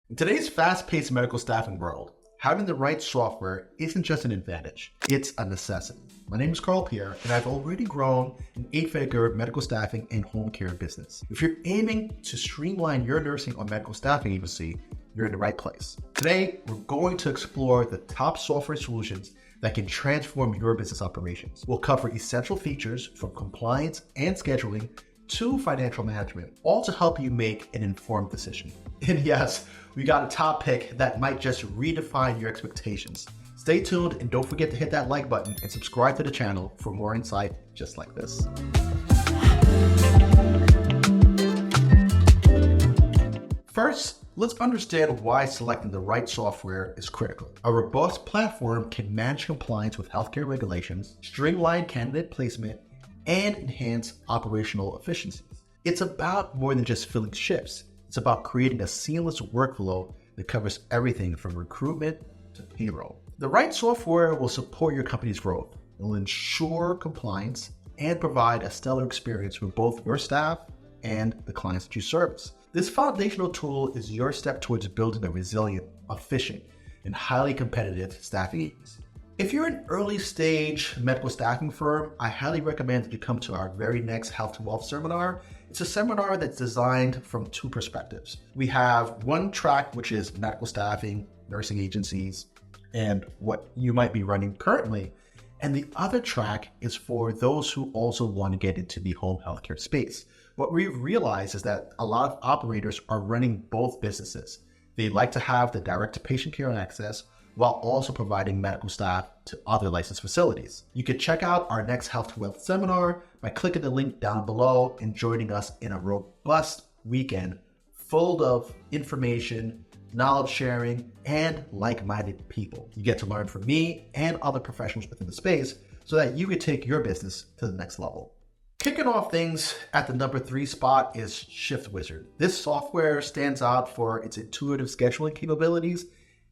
In today's fast-paced medical staffing world, having the right software isn't just an advantage, it's a necessity. My name is Karl Pierre, and I've already grown an 8-figure medical staffing and home care business. If you're aiming to streamline your nursing or medical staffing agency, you're in the right place. Today, we're going to explore the top software solutions that can transform your business operations. We'll cover essential features from compliance and scheduling to financial management, all to help you make an informed decision. And yes, we got a top pick that might just redefine your expectations. Stay tuned and don't forget to hit that like button and subscribe to the channel for more insight just like this. First, let's understand why selecting the right software is critical. A robust platform can manage compliance with healthcare regulations, streamline candidate placement, and enhance operational efficiencies. It's about more than just filling shifts. It's about creating a seamless workflow that covers everything from recruitment to payroll. The right software will support your company's growth. It will ensure compliance and provide a stellar experience for both your staff and the clients that you service. This foundational tool is your step towards building a resilient, efficient, and highly competitive staffing agency. If you're an early stage medical staffing firm, I highly recommend that you come to our very next Health to Wealth seminar. It's a seminar that's designed from two perspectives. We have one track, which is medical staffing, nursing agencies, and what you might be running currently. And the other track is for those who also want to get into the home healthcare space. What we've realized is that a lot of operators are running both businesses. They like to have the direct-to-patient care access while also providing medical staff to other licensed facilities. You can check out our next Health to Wealth seminar by clicking the link down below and joining us in a robust weekend full of information, knowledge sharing, and like-minded people. You get to learn from me and other professionals within the space so that you can take your business to the next level. Kicking off things at the number 3 spot is ShiftWizard. This software stands out for its intuitive scheduling capabilities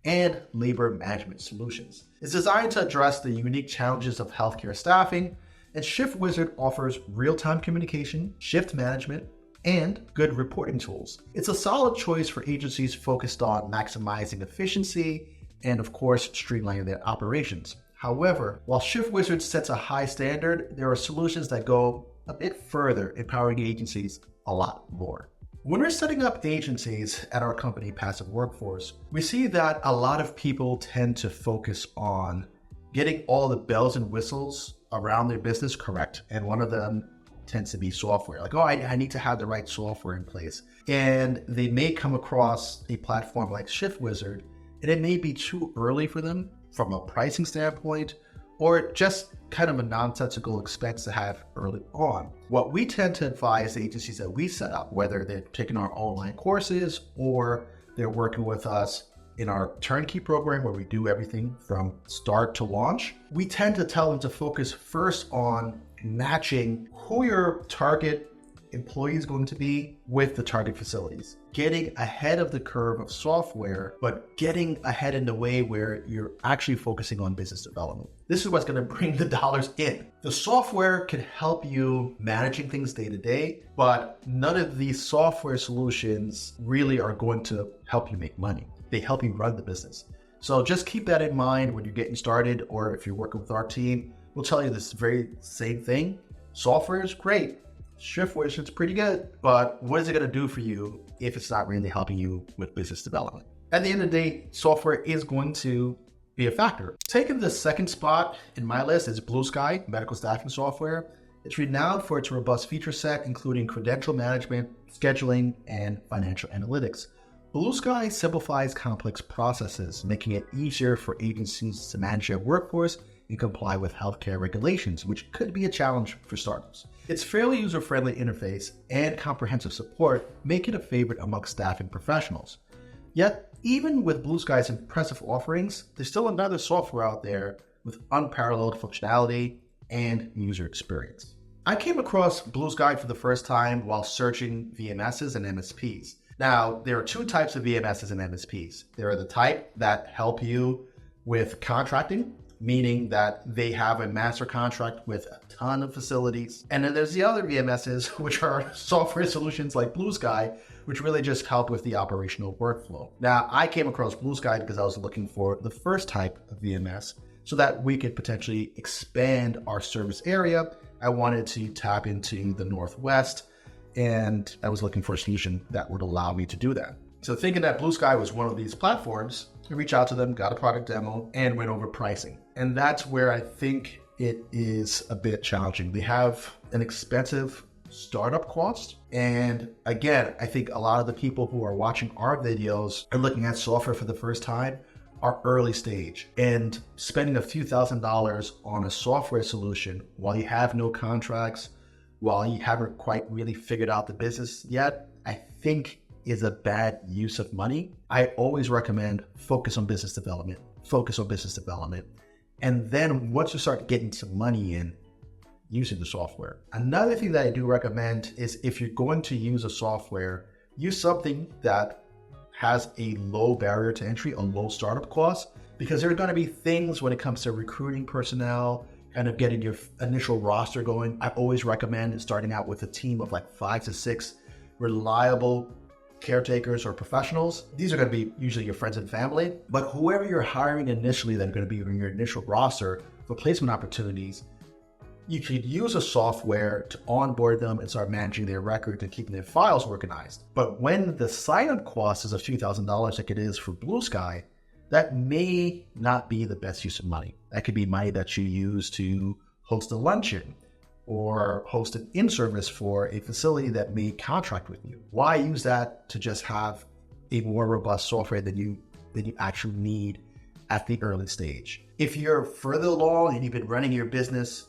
and labor management solutions. It's designed to address the unique challenges of healthcare staffing, and ShiftWizard offers real-time communication, shift management, and good reporting tools. It's a solid choice for agencies focused on maximizing efficiency and, of course, streamlining their operations. However, while ShiftWizard sets a high standard, there are solutions that go a bit further, empowering agencies a lot more. When we're setting up agencies at our company, Passive Workforce, we see that a lot of people tend to focus on getting all the bells and whistles around their business correct. And one of them tends to be software. Like, I need to have the right software in place. And they may come across a platform like ShiftWizard, and it may be too early for them from a pricing standpoint, or just kind of a nonsensical expense to have early on. What we tend to advise agencies that we set up, whether they're taking our online courses or they're working with us in our turnkey program where we do everything from start to launch, we tend to tell them to focus first on matching who your target employee is going to be with the target facilities. Getting ahead of the curve of software, but getting ahead in the way where you're actually focusing on business development. This is what's going to bring the dollars in. The software can help you managing things day to day, but none of these software solutions really are going to help you make money. They help you run the business. So just keep that in mind when you're getting started, or if you're working with our team, we'll tell you this very same thing. Software is great. ShiftWizard's pretty good, but what is it going to do for you if it's not really helping you with business development? At the end of the day, software is going to be a factor. Taking the second spot in my list is Blue Sky medical staffing software. It's renowned for its robust feature set, including credential management, scheduling, and financial analytics. Blue Sky simplifies complex processes, making it easier for agencies to manage their workforce and comply with healthcare regulations, which could be a challenge for startups. Its fairly user-friendly interface and comprehensive support make it a favorite amongst staffing professionals. Yet, even with Blue Sky's impressive offerings, there's still another software out there with unparalleled functionality and user experience. I came across Blue Sky for the first time while searching VMSs and MSPs. Now, there are two types of VMSs and MSPs. There are the type that help you with contracting, meaning that they have a master contract with a ton of facilities. And then there's the other VMSs, which are software solutions like Blue Sky, which really just helped with the operational workflow. Now, I came across Blue Sky because I was looking for the first type of VMS so that we could potentially expand our service area. I wanted to tap into the Northwest, and I was looking for a solution that would allow me to do that. So thinking that Blue Sky was one of these platforms, I reached out to them, got a product demo, and went over pricing. And that's where I think it is a bit challenging. They have an expensive startup cost. And again, I think a lot of the people who are watching our videos and looking at software for the first time are early stage, and spending a few $1,000s on a software solution while you have no contracts, while you haven't quite really figured out the business yet, I think is a bad use of money. I always recommend focus on business development. And then once you start getting some money in, using the software. Another thing that I do recommend is if you're going to use a software, use something that has a low barrier to entry, a low startup cost, because there are going to be things when it comes to recruiting personnel, kind of getting your initial roster going. I always recommend starting out with a team of like 5 to 6 reliable caretakers or professionals. These are going to be usually your friends and family, but whoever you're hiring initially that are going to be in your initial roster for placement opportunities, you could use a software to onboard them and start managing their records and keeping their files organized. But when the sign-up cost is a few $1,000s like it is for Blue Sky, that may not be the best use of money. That could be money that you use to host a luncheon or host an in-service for a facility that may contract with you. Why use that to just have a more robust software than you actually need at the early stage? If you're further along and you've been running your business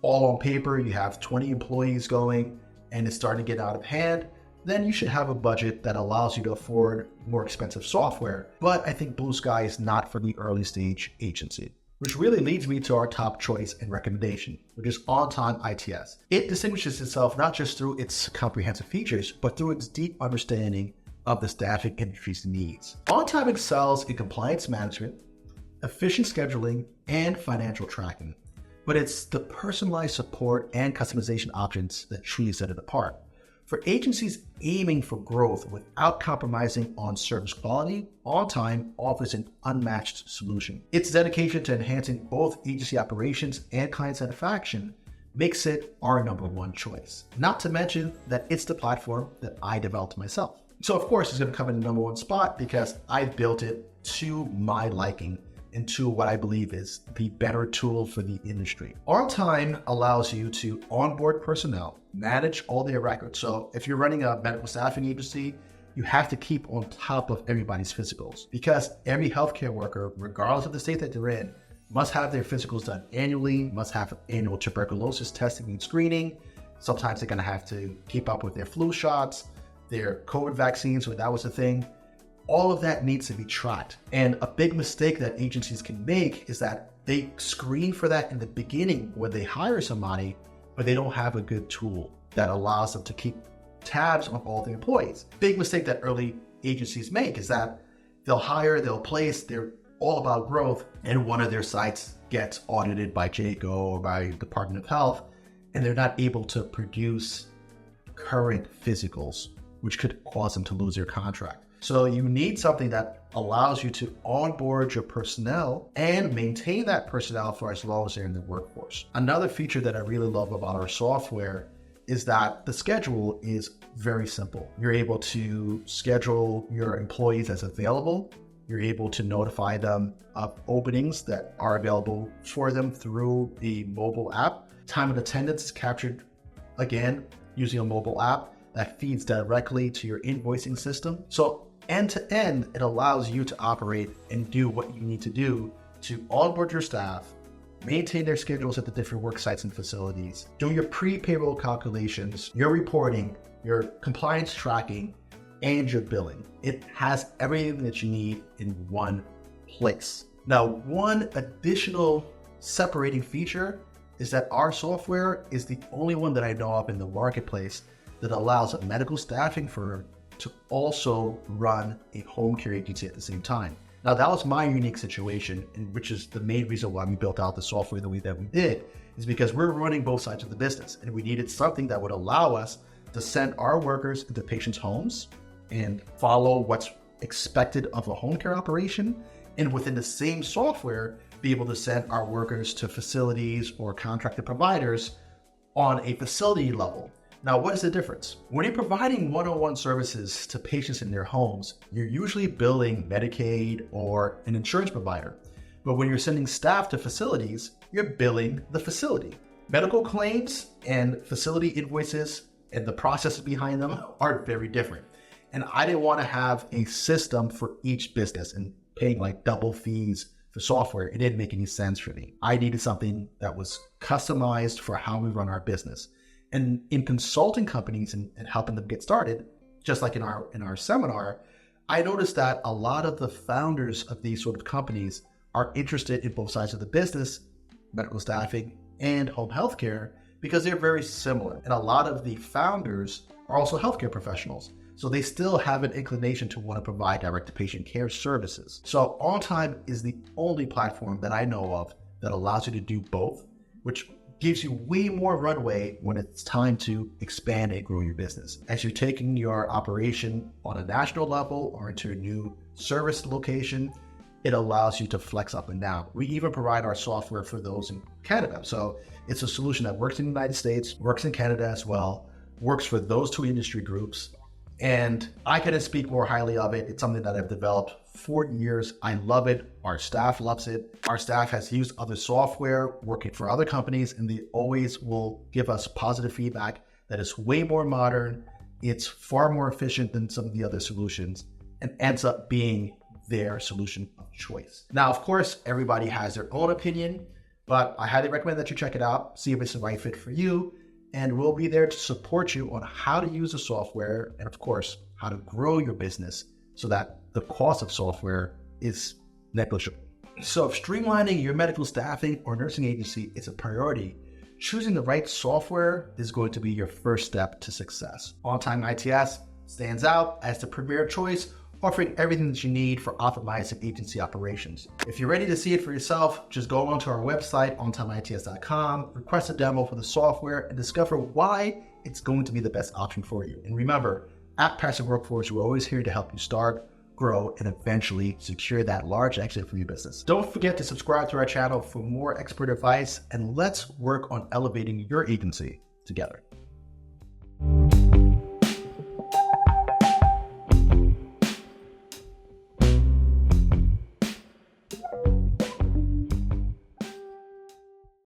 all on paper, you have 20 employees going and it's starting to get out of hand, then you should have a budget that allows you to afford more expensive software. But I think Blue Sky is not for the early stage agency, which really leads me to our top choice and recommendation, which is On-Time ITS. It distinguishes itself not just through its comprehensive features, but through its deep understanding of the staffing industry's needs. On-Time excels in compliance management, efficient scheduling, and financial tracking. But it's the personalized support and customization options that truly set it apart. For agencies aiming for growth without compromising on service quality, On-Time offers an unmatched solution. Its dedication to enhancing both agency operations and client satisfaction makes it our #1 choice. Not to mention that it's the platform that I developed myself. So of course it's going to come in the #1 spot because I built it to my liking into what I believe is the better tool for the industry. On-Time allows you to onboard personnel, manage all their records. So if you're running a medical staffing agency, you have to keep on top of everybody's physicals because every healthcare worker, regardless of the state that they're in, must have their physicals done annually, must have annual tuberculosis testing and screening. Sometimes they're gonna have to keep up with their flu shots, their COVID vaccines, when that was a thing. All of that needs to be tracked. And a big mistake that agencies can make is that they screen for that in the beginning when they hire somebody, but they don't have a good tool that allows them to keep tabs on all their employees. Big mistake that early agencies make is that they'll hire, they'll place, they're all about growth, and one of their sites gets audited by JACO or by Department of Health, and they're not able to produce current physicals, which could cause them to lose their contract. So you need something that allows you to onboard your personnel and maintain that personnel for as long as they're in the workforce. Another feature that I really love about our software is that the schedule is very simple. You're able to schedule your employees as available. You're able to notify them of openings that are available for them through the mobile app. Time and attendance is captured, again, using a mobile app that feeds directly to your invoicing system. So end to end, it allows you to operate and do what you need to do to onboard your staff, maintain their schedules at the different work sites and facilities, do your pre-payroll calculations, your reporting, your compliance tracking, and your billing. It has everything that you need in one place. Now, one additional separating feature is that our software is the only one that I know of in the marketplace that allows a medical staffing firm to also run a home care agency at the same time. Now, that was my unique situation, and which is the main reason why we built out the software that we did, is because we're running both sides of the business, and we needed something that would allow us to send our workers into patients' homes and follow what's expected of a home care operation, and within the same software, be able to send our workers to facilities or contracted providers on a facility level. Now, what is the difference? When you're providing one-on-one services to patients in their homes, you're usually billing Medicaid or an insurance provider. But when you're sending staff to facilities, you're billing the facility. Medical claims and facility invoices and the processes behind them are very different. And I didn't want to have a system for each business and paying like double fees for software. It didn't make any sense for me. I needed something that was customized for how we run our business. And in consulting companies and helping them get started, just like in our seminar, I noticed that a lot of the founders of these sort of companies are interested in both sides of the business, medical staffing and home healthcare, because they're very similar. And a lot of the founders are also healthcare professionals. So they still have an inclination to want to provide direct-to-patient care services. So OnTime is the only platform that I know of that allows you to do both, which gives you way more runway when it's time to expand and grow your business. As you're taking your operation on a national level or into a new service location, it allows you to flex up and down. We even provide our software for those in Canada. So it's a solution that works in the United States, works in Canada as well, works for those two industry groups. And I couldn't speak more highly of it. It's something that I've developed for years. I love it. Our staff loves it. Our staff has used other software working for other companies, and they always will give us positive feedback that it's way more modern. It's far more efficient than some of the other solutions and ends up being their solution of choice. Now, of course, everybody has their own opinion, but I highly recommend that you check it out, see if it's the right fit for you. And we'll be there to support you on how to use the software and, of course, how to grow your business so that the cost of software is negligible. So if streamlining your medical staffing or nursing agency is a priority, choosing the right software is going to be your first step to success. OnTime ITS stands out as the premier choice, offering everything that you need for optimizing agency operations. If you're ready to see it for yourself, just go onto our website, ontimeits.com, request a demo for the software, and discover why it's going to be the best option for you. And remember, at Passive Workforce, we're always here to help you start, grow, and eventually secure that large exit for your business. Don't forget to subscribe to our channel for more expert advice, and let's work on elevating your agency together.